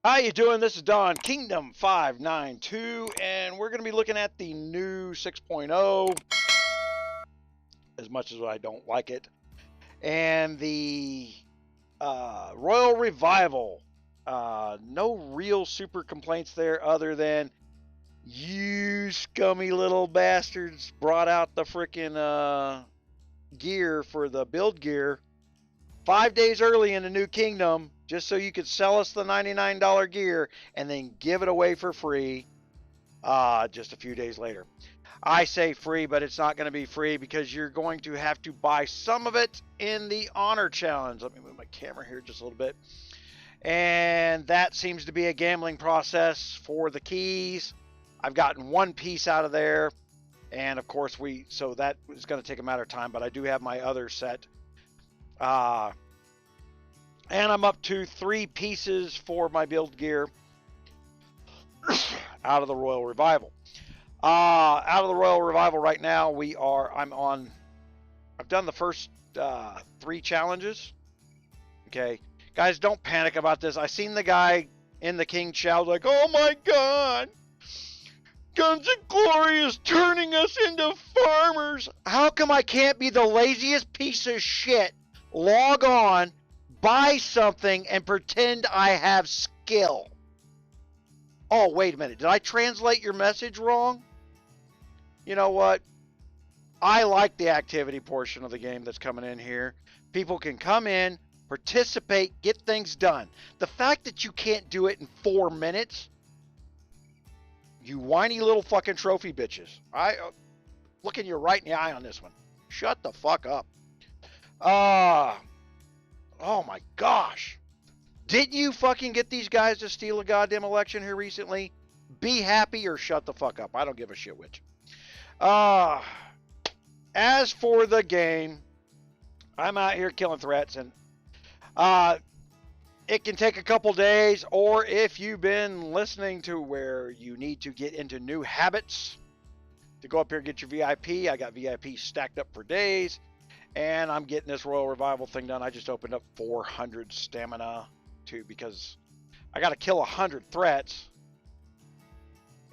How you doing? This is Don Kingdom592, and we're going to be looking at the new 6.0, as much as I don't like it, and the Royal Revival. No real super complaints there other than you scummy little bastards brought out the frickin' gear for the build gear 5 days early in the new kingdom, just so you could sell us the $99 gear and then give it away for free just a few days later. I say free, but it's not going to be free because you're going to have to buy some of it in the honor challenge. Let me move my camera here just a little bit. And that seems to be a gambling process for the keys. I've gotten one piece out of there. And of course, so that is going to take a matter of time, but I do have my other set. And I'm up to 3 pieces for my build gear out of the Royal Revival. Out of the Royal Revival right now, I've done the first 3 challenges. Okay, guys, don't panic about this. I seen the guy in the King shout like, "Oh my God, Guns and Glory is turning us into farmers." How come I can't be the laziest piece of shit? Log on, buy something, and pretend I have skill. Oh, wait a minute. Did I translate your message wrong? You know what? I like the activity portion of the game that's coming in here. People can come in, participate, get things done. The fact that you can't do it in 4 minutes, you whiny little fucking trophy bitches. Looking you right in the eye on this one. Shut the fuck up. Oh my gosh. Didn't you fucking get these guys to steal a goddamn election here recently? Be happy or shut the fuck up. I don't give a shit which. As for the game, I'm out here killing threats, and it can take a couple days, or if you've been listening to where you need to get into new habits to go up here and get your VIP. I got VIP stacked up for days, and I'm getting this Royal Revival thing done. I just opened up 400 stamina too, because I got to kill 100 threats,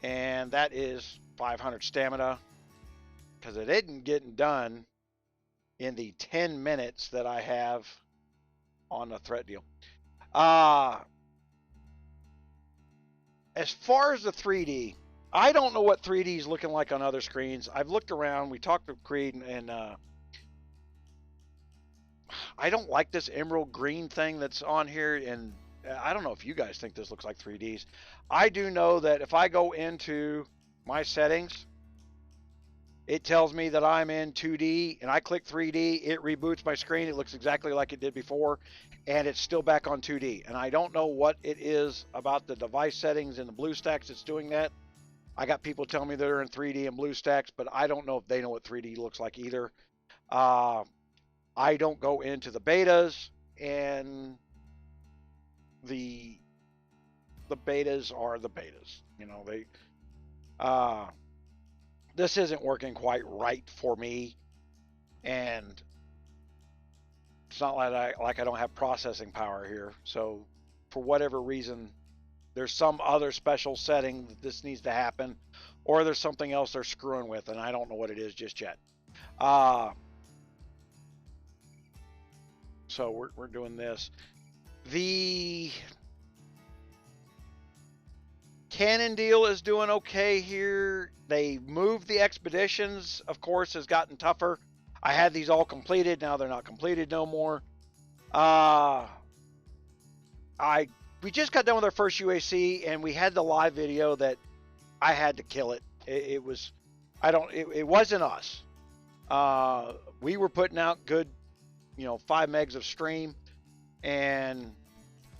and that is 500 stamina, because it isn't getting done in the 10 minutes that I have on the threat deal. As far as the 3D, I don't know what 3D is looking like on other screens. I've looked around. We talked to Creed, and I don't like this emerald green thing that's on here, and I don't know if you guys think this looks like 3Ds. I do know that if I go into my settings, it tells me that I'm in 2D, and I click 3D, it reboots my screen. It looks exactly like it did before, and it's still back on 2D. And I don't know what it is about the device settings in the BlueStacks that's doing that. I got people telling me they're in 3D and BlueStacks, but I don't know if they know what 3D looks like either. I don't go into the betas, and the betas are the betas. You know, this isn't working quite right for me, and it's not like I don't have processing power here. So for whatever reason, there's some other special setting that this needs to happen, or there's something else they're screwing with, and I don't know what it is just yet. So we're doing this. The Canon deal is doing okay here. They moved the expeditions, of course, has gotten tougher. I had these all completed. Now they're not completed no more. We just got done with our first UAC, and we had the live video that I had to kill it. It wasn't us. We were putting out good, 5 megs of stream, and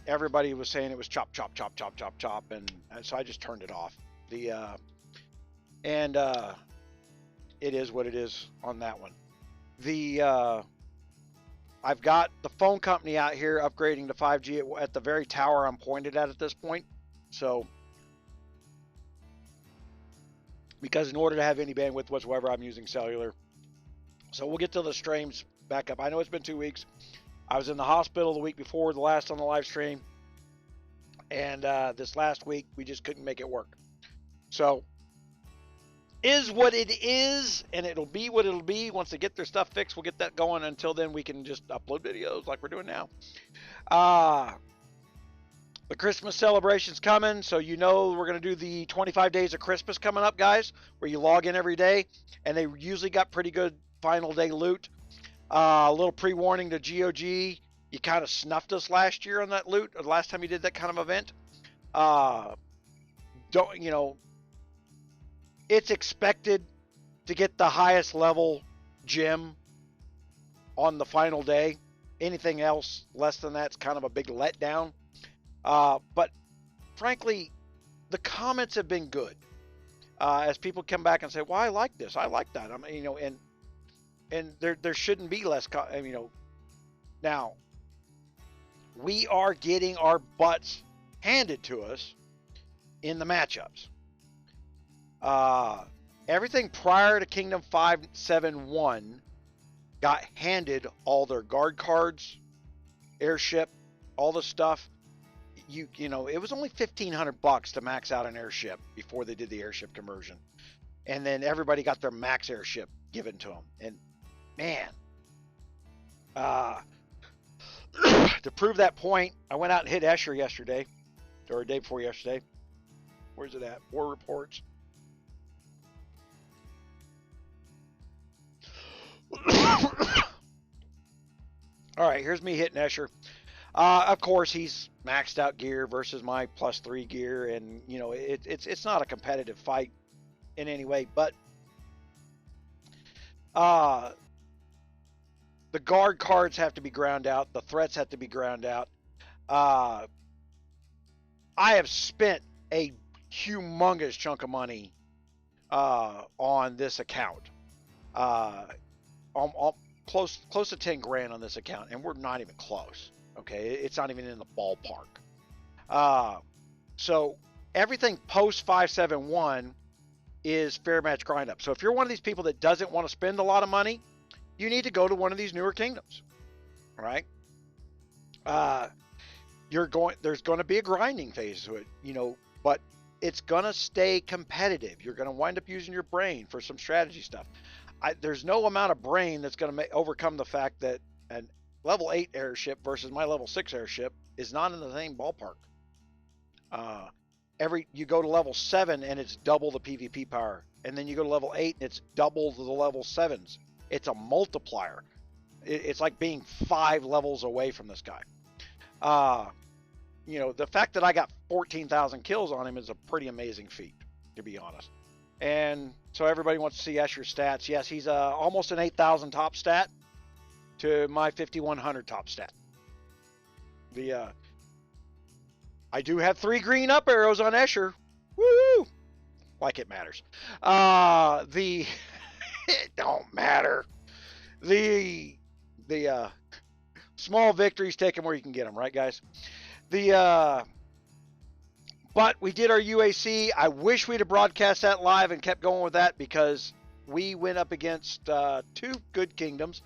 everybody was saying it was chop, chop, chop, chop, chop, chop, and so I just turned it off. It is what it is on that one. I've got the phone company out here upgrading to 5G at the very tower I'm pointed at this point. So, because in order to have any bandwidth whatsoever, I'm using cellular. So we'll get to the streams back up. I know it's been 2 weeks. I was in the hospital the week before the last on the live stream, And this last week, we just couldn't make it work. So, is what it is, and it'll be what it'll be. Once they get their stuff fixed, we'll get that going. Until then, we can just upload videos like we're doing now. The Christmas celebration's coming, so you know we're going to do the 25 days of Christmas coming up, guys, where you log in every day, and they usually got pretty good final day loot. A little pre-warning to GOG, you kind of snuffed us last year on that loot, or the last time you did that kind of event. It's expected to get the highest level gem on the final day. Anything else less than that's kind of a big letdown. But frankly, the comments have been good. As people come back and say, "Well, I like this. I like that." I mean, and there shouldn't be less. Now we are getting our butts handed to us in the matchups. Everything prior to Kingdom 571 got handed all their guard cards, airship, all the stuff. You know, it was only $1,500 to max out an airship before they did the airship conversion. And then everybody got their max airship given to them. And man, to prove that point, I went out and hit 𝗙𝘅 yesterday, or the day before yesterday. Where's it at? War reports. All right, here's me hitting 𝗙𝘅. Of course, he's maxed out gear versus my +3 gear, and you know it's not a competitive fight in any way. But the guard cards have to be ground out. The threats have to be ground out. I have spent a humongous chunk of money on this account. Close to 10 grand on this account, and we're not even close. Okay, it's not even in the ballpark. So everything post 571 is fair match grind up. So if you're one of these people that doesn't want to spend a lot of money, you need to go to one of these newer kingdoms. All right. There's going to be a grinding phase to it, you know, but it's going to stay competitive. You're going to wind up using your brain for some strategy stuff. There's no amount of brain that's going to overcome the fact that an level 8 airship versus my level 6 airship is not in the same ballpark. You go to level 7 and it's double the PvP power, and then you go to level 8 and it's double the level 7s. It's a multiplier. It's like being 5 levels away from this guy. You know, the fact that I got 14,000 kills on him is a pretty amazing feat, to be honest. And so everybody wants to see 𝗙𝘅's stats. Yes, he's almost an 8,000 top stat to my 5,100 top stat. I do have 3 green up arrows on 𝗙𝘅. Woo! Like it matters. It don't matter. The small victories, take them where you can get them, right, guys? But we did our UAC. I wish we'd have broadcast that live and kept going with that, because we went up against 2 good kingdoms.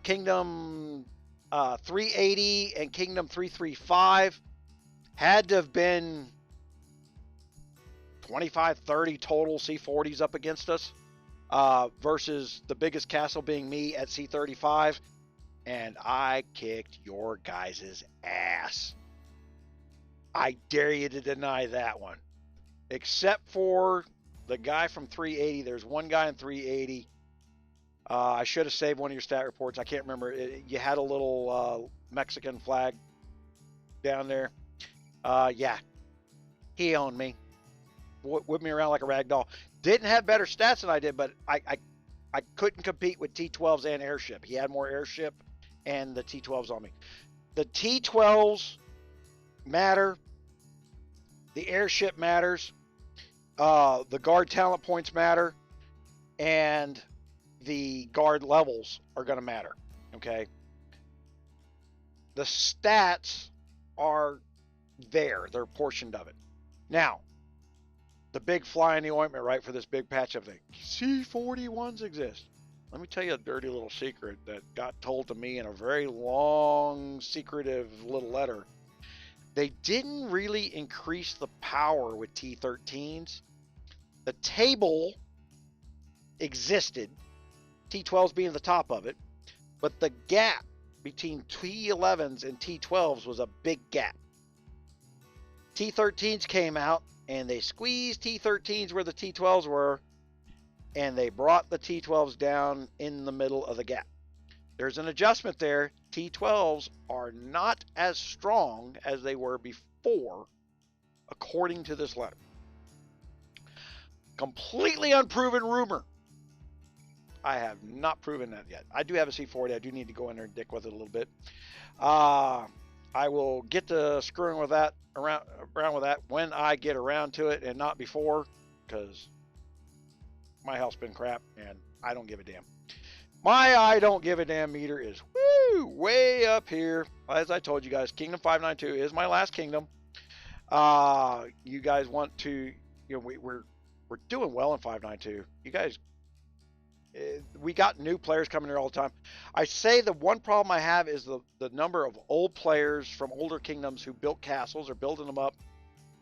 Kingdom 380 and Kingdom 335 had to have been 25, 30 total C40s up against us, versus the biggest castle being me at C35, and I kicked your guys' ass. I dare you to deny that one. Except for the guy from 380. There's one guy in 380. I should have saved one of your stat reports. I can't remember. You had a little Mexican flag down there. Yeah. He owned me. Whipped me around like a rag doll. Didn't have better stats than I did, but I couldn't compete with T12s and airship. He had more airship and the T12s on me. The T12s matter. The airship matters. The guard talent points matter. And the guard levels are going to matter. Okay. The stats are there. They're portioned of it. Now, the big fly in the ointment, right, for this big patch of thing. C41s exist. Let me tell you a dirty little secret that got told to me in a very long, secretive little letter. They didn't really increase the power with T13s. The table existed, T12s being the top of it, but the gap between T11s and T12s was a big gap. T13s came out and they squeezed T13s where the T12s were, and they brought the T12s down in the middle of the gap. There's an adjustment there. T12s are not as strong as they were before, according to this letter. Completely unproven rumor. I have not proven that yet. I do have a C40. I do need to go in there and dick with it a little bit. I will get to screwing with that around with that when I get around to it, and not before, because my health's been crap and I don't give a damn. My I don't give a damn meter is way up here. As I told you guys, Kingdom 592 is my last kingdom. You guys want to, we're doing well in 592. You guys, we got new players coming here all the time. I say the one problem I have is the number of old players from older kingdoms who built castles or building them up,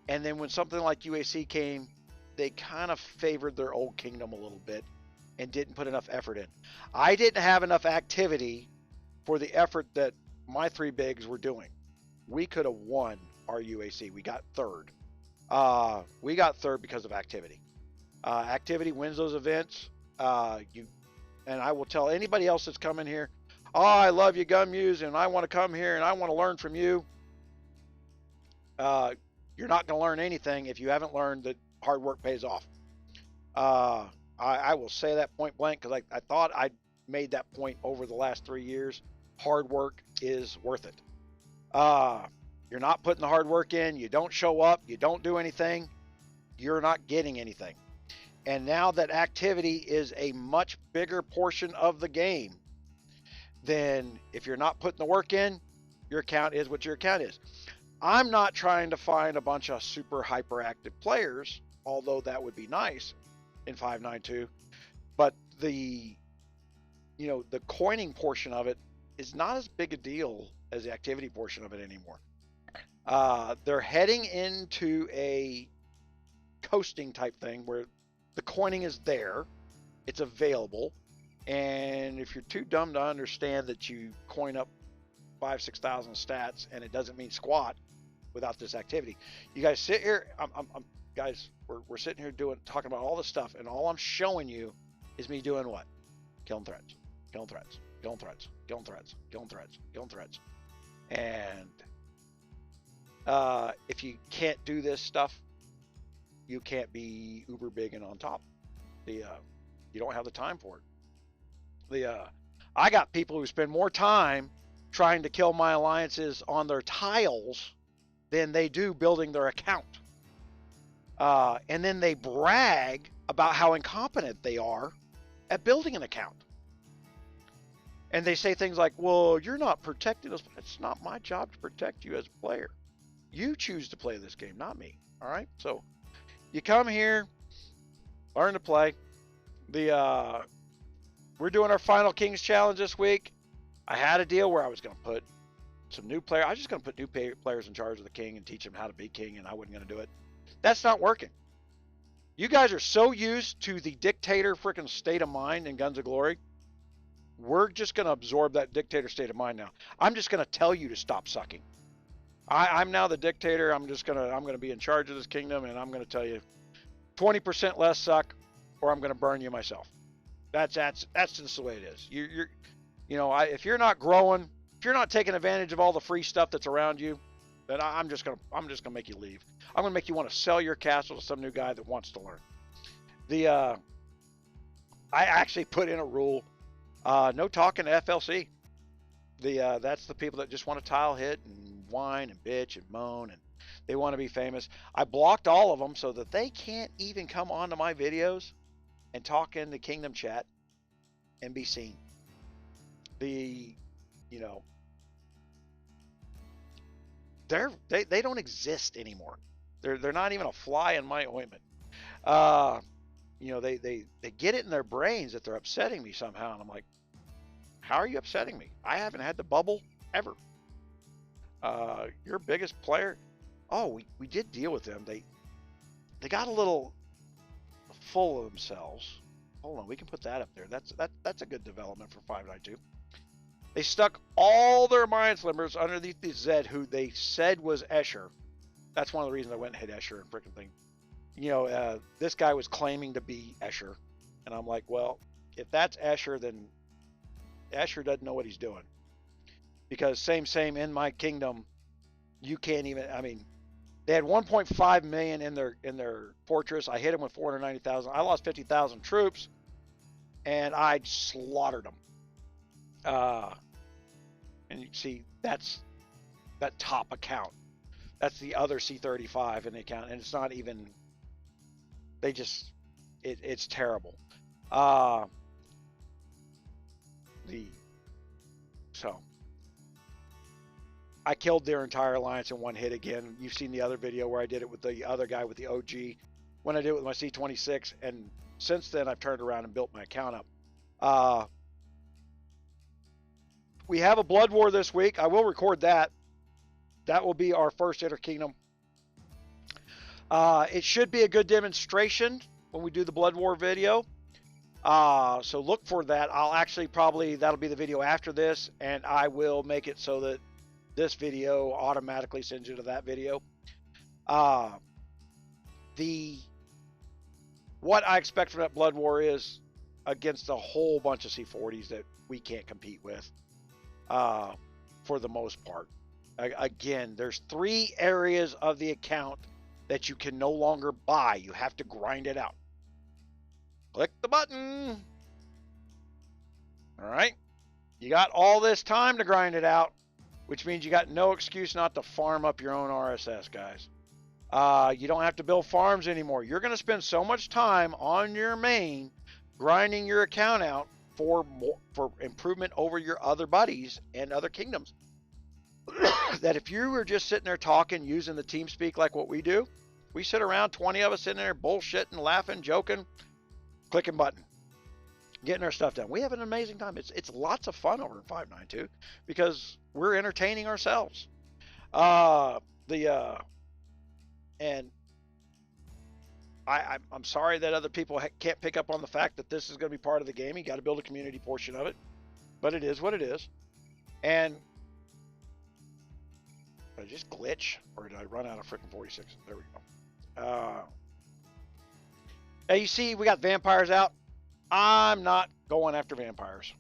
and then when something like UAC came, they kind of favored their old kingdom a little bit and didn't put enough effort in. I didn't have enough activity for the effort that my three bigs were doing. We could have won our UAC. We got third. We got third because of activity. Activity wins those events. And I will tell anybody else that's coming here, oh, I love you, GunMuse, and I want to come here and I want to learn from you. You're not going to learn anything if you haven't learned that hard work pays off. I will say that point blank, because I thought I made that point over the last 3 years. Hard work is worth it. You're not putting the hard work in, you don't show up, you don't do anything, you're not getting anything. And now that activity is a much bigger portion of the game, then if you're not putting the work in, your account is what your account is. I'm not trying to find a bunch of super hyperactive players, although that would be nice in 592, but the coining portion of it is not as big a deal as the activity portion of it anymore. They're heading into a coasting type thing where the coining is there, it's available, and if you're too dumb to understand that you coin up 5,000-6,000 stats and it doesn't mean squat without this activity, you guys sit here. Guys, we're sitting here talking about all this stuff, and all I'm showing you is me doing what? Killing threats, killing threats, killing threats, killing threats, killing threats, killing threats. And if you can't do this stuff, you can't be uber big and on top. You don't have the time for it. I got people who spend more time trying to kill my alliances on their tiles than they do building their account. And then they brag about how incompetent they are at building an account. And they say things like, well, you're not protecting us. It's not my job to protect you as a player. You choose to play this game, not me. All right? So you come here, learn to play. We're doing our final Kings Challenge this week. I had a deal where I was going to put some new players. I was just going to put new players in charge of the king and teach them how to be king, and I wasn't going to do it. That's not working. You guys are so used to the dictator freaking state of mind in Guns of Glory. We're just going to absorb that dictator state of mind now. I'm just going to tell you to stop sucking. I'm now the dictator. I'm going to be in charge of this kingdom, and I'm going to tell you 20% less suck, or I'm going to burn you myself. That's just the way it is. If you're not growing, if you're not taking advantage of all the free stuff that's around you, then I'm just gonna make you leave. I'm gonna make you want to sell your castle to some new guy that wants to learn. I actually put in a rule, no talking to FLC. That's the people that just want to tile hit and whine and bitch and moan, and they want to be famous. I blocked all of them so that they can't even come onto my videos and talk in the kingdom chat and be seen. They don't exist anymore. They're not even a fly in my ointment. They get it in their brains that they're upsetting me somehow, and I'm like, how are you upsetting me? I haven't had the bubble ever. Your biggest player. Oh, we did deal with them. They got a little full of themselves. Hold on, we can put that up there. That's a good development for 592. They stuck all their Alliance members underneath the Zed, who they said was 𝗙𝘄𝗶𝘁𝗁. That's one of the reasons I went and hit 𝗙𝘄𝗶 and freaking thing. You know, this guy was claiming to be 𝗙𝘄𝗶, and I'm like, well, if that's 𝗙𝘄𝗶, then 𝗙𝘄𝗶 doesn't know what he's doing. Because same in my kingdom, you can't even. I mean, they had 1.5 million in their fortress. I hit them with 490,000. I lost 50,000 troops, and I slaughtered them. And you can see that's that top account. That's the other C35 in the account, and it's not even. They just, it's terrible. So I killed their entire alliance in one hit again. You've seen the other video where I did it with the other guy with the OG. When I did it with my C26, and since then I've turned around and built my account up. We have a blood war this week. I will record that. That will be our first Interkingdom. It should be a good demonstration when we do the blood war video. So look for that. I'll actually that'll be the video after this, and I will make it so that this video automatically sends you to that video. What I expect from that blood war is against a whole bunch of C40s that we can't compete with. For the most part. Again, there's 3 areas of the account that you can no longer buy. You have to grind it out. Click the button. All right. You got all this time to grind it out, which means you got no excuse not to farm up your own RSS, guys. You don't have to build farms anymore. You're going to spend so much time on your main grinding your account out for improvement over your other buddies and other kingdoms. That if you were just sitting there talking, using the team speak like what we do, we sit around, 20 of us sitting there bullshitting, laughing, joking, clicking button, getting our stuff done. We have an amazing time. It's lots of fun over in 592 because we're entertaining ourselves. And I'm sorry that other people can't pick up on the fact that this is going to be part of the game. You got to build a community portion of it, but it is what it is. And did I just glitch, or did I run out of freaking 46? There we go. Now you see, we got vampires out. I'm not going after vampires.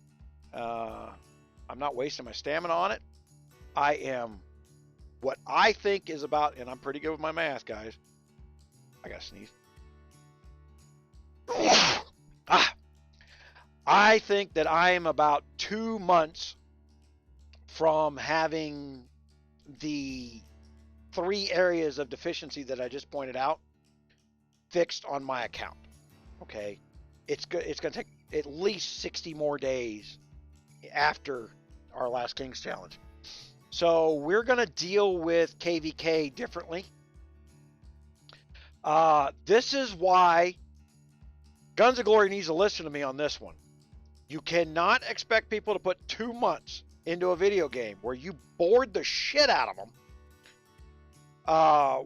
I'm not wasting my stamina on it. I am what I think is about, and I'm pretty good with my math, guys. I gotta sneeze. I think that I am about 2 months from having the 3 areas of deficiency that I just pointed out fixed on my account. Okay, it's going to take at least 60 more days after our last King's Challenge. So we're going to deal with KVK differently. This is why Guns of Glory needs to listen to me on this one. You cannot expect people to put 2 months into a video game where you bored the shit out of them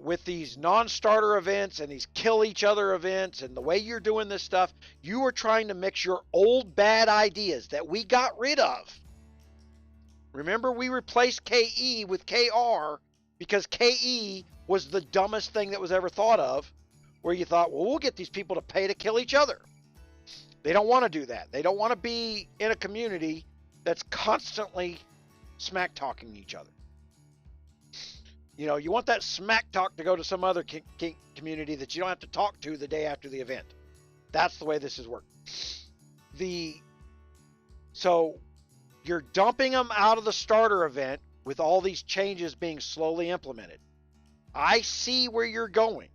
with these non-starter events and these kill each other events, and the way you're doing this stuff, you are trying to mix your old bad ideas that we got rid of. Remember, we replaced KE with KR because KE was the dumbest thing that was ever thought of, where you thought, well, we'll get these people to pay to kill each other. They don't want to do that. They don't want to be in a community that's constantly smack talking each other. You know, you want that smack talk to go to some other community that you don't have to talk to the day after the event. That's the way this has worked. So you're dumping them out of the starter event with all these changes being slowly implemented. I see where you're going,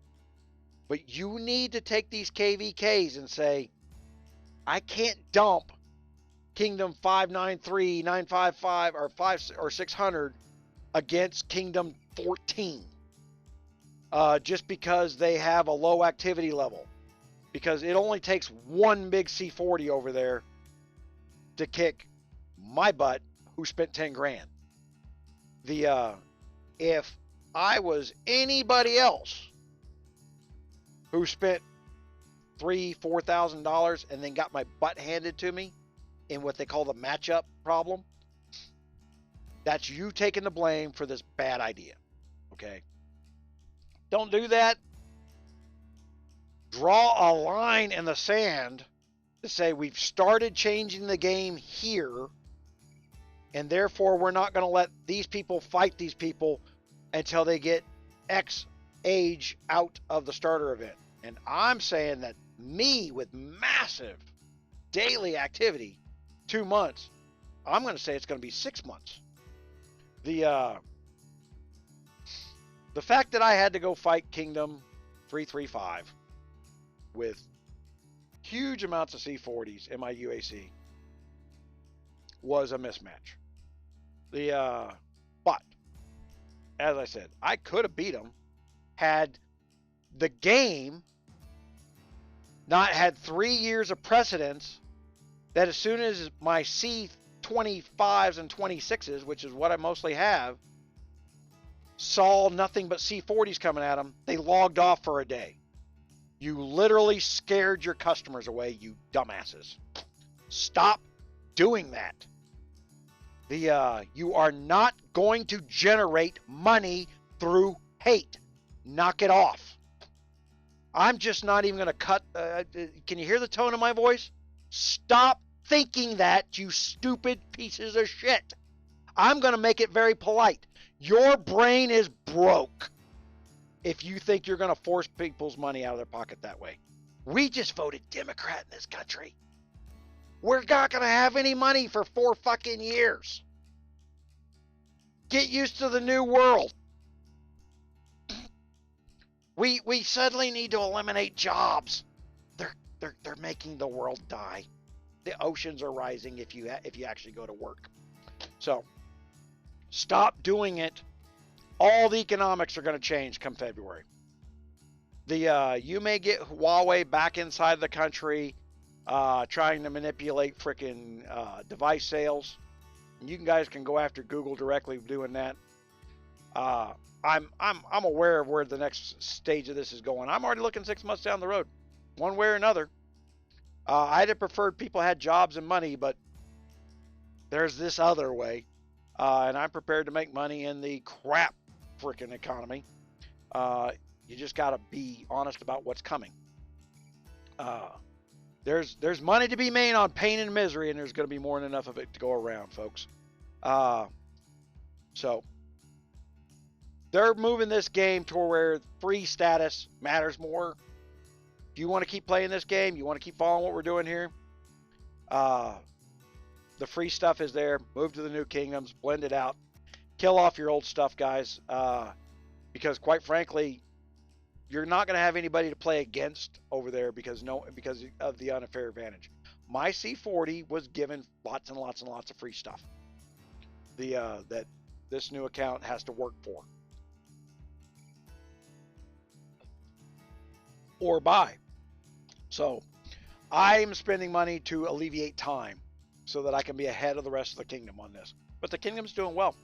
but you need to take these KVKs and say, I can't dump Kingdom 593, 955, or 5 or 600 against Kingdom 14 just because they have a low activity level, because it only takes one big C40 over there to kick my butt, who spent 10 grand. if I was anybody else who spent $3,000-$4,000 and then got my butt handed to me in what they call the matchup problem, that's you taking the blame for this bad idea. Okay? Don't do that. Draw a line in the sand to say we've started changing the game here, and therefore we're not going to let these people fight these people until they get X age out of the starter event. And I'm saying that me with massive daily activity, 2 months, I'm going to say it's going to be 6 months. The fact that I had to go fight Kingdom 335 with huge amounts of C40s in my UAC was a mismatch. But as I said, I could have beat him had the game not had 3 years of precedence, that as soon as my C25s and 26s, which is what I mostly have, saw nothing but C40s coming at them, they logged off for a day. You literally scared your customers away, you dumbasses. Stop doing that. You are not going to generate money through hate. Knock it off. I'm just not even going to cut. Can you hear the tone of my voice? Stop thinking that, you stupid pieces of shit. I'm going to make it very polite. Your brain is broke if you think you're going to force people's money out of their pocket that way. We just voted Democrat in this country. We're not going to have any money for 4 fucking years. Get used to the new world. We suddenly need to eliminate jobs. They're making the world die. The oceans are rising if you actually go to work. So stop doing it. All the economics are going to change come February. You may get Huawei back inside the country, trying to manipulate frickin' device sales. And you guys can go after Google directly doing that. I'm aware of where the next stage of this is going. I'm already looking 6 months down the road, one way or another. I'd have preferred people had jobs and money, but there's this other way, and I'm prepared to make money in the crap freaking economy. You just got to be honest about what's coming. There's money to be made on pain and misery, and there's going to be more than enough of it to go around, folks. So they're moving this game to where free status matters more. If you want to keep playing this game, you want to keep following what we're doing here, the free stuff is there. Move to the new kingdoms, blend it out, kill off your old stuff, guys, because quite frankly, you're not going to have anybody to play against over there because of the unfair advantage. My C40 was given lots and lots and lots of free stuff. That this new account has to work for or buy. So I'm spending money to alleviate time so that I can be ahead of the rest of the kingdom on this. But the kingdom's doing well.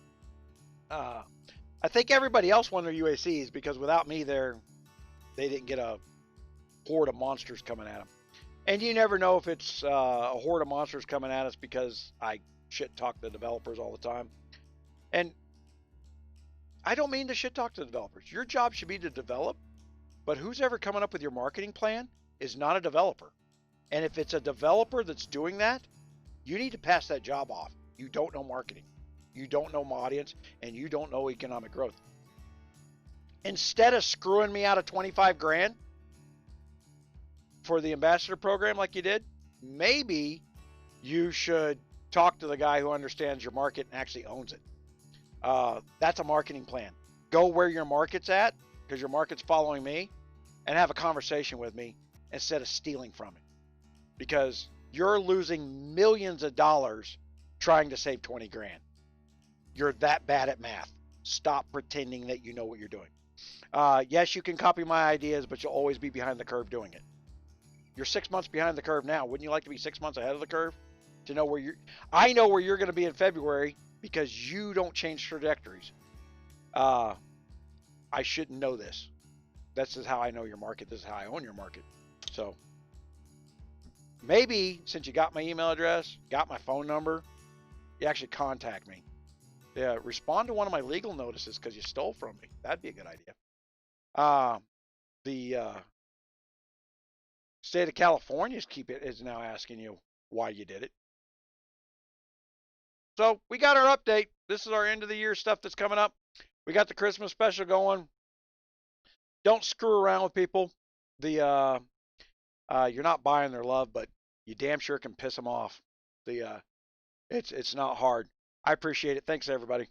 I think everybody else won their UACs because without me there, they didn't get a horde of monsters coming at them. And you never know if it's a horde of monsters coming at us because I shit talk the developers all the time. And I don't mean to shit talk to the developers. Your job should be to develop, but who's ever coming up with your marketing plan is not a developer. And if it's a developer that's doing that, you need to pass that job off. You don't know marketing. You don't know my audience, and you don't know economic growth. Instead of screwing me out of 25 grand for the ambassador program like you did, maybe you should talk to the guy who understands your market and actually owns it. That's a marketing plan. Go where your market's at, because your market's following me, and have a conversation with me instead of stealing from it. Because you're losing millions of dollars trying to save 20 grand. You're that bad at math. Stop pretending that you know what you're doing. Yes, you can copy my ideas, but you'll always be behind the curve doing it. You're 6 months behind the curve now. Wouldn't you like to be 6 months ahead of the curve? To know where I know where you're going to be in February because you don't change trajectories. I shouldn't know this. This is how I know your market. This is how I own your market. So maybe since you got my email address, got my phone number, you actually contact me. Yeah, respond to one of my legal notices because you stole from me. That'd be a good idea. The state of California is now asking you why you did it. So we got our update. This is our end of the year stuff that's coming up. We got the Christmas special going. Don't screw around with people. You're not buying their love, but you damn sure can piss them off. It's not hard. I appreciate it. Thanks everybody.